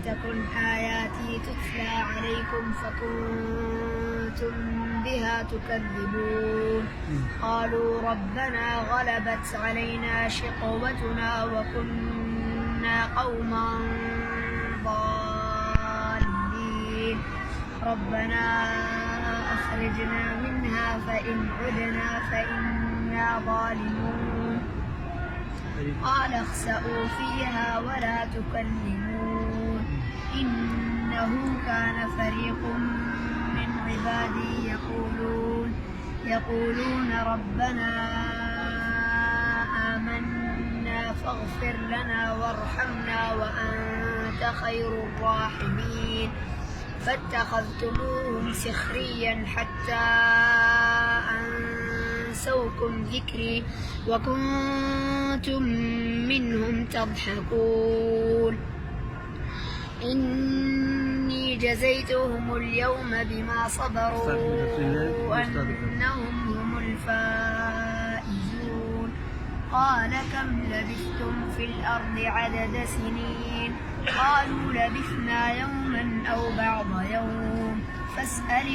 تكن آياتي تتلى عليكم فكنتم بها تكذبون قالوا ربنا غلبت علينا شقوتنا وكنا قوما ضالين ربنا أخرجنا منها فإن عدنا فإنا ظالمون قال اخسئوا فيها ولا تكلمون إنه كان فريق من عبادي يقولون ربنا آمنا فاغفر لنا وارحمنا وأنت خير الراحمين فاتخذتموهم سخريا حتى أنسوكم ذكري وكنتم منهم تضحكون إني جزيتهم اليوم بما صبروا أنهم هم الفائزون قال كم لبثتم في الأرض عدد سنين قالوا لبثنا يوما أو بعض يوم فاسأل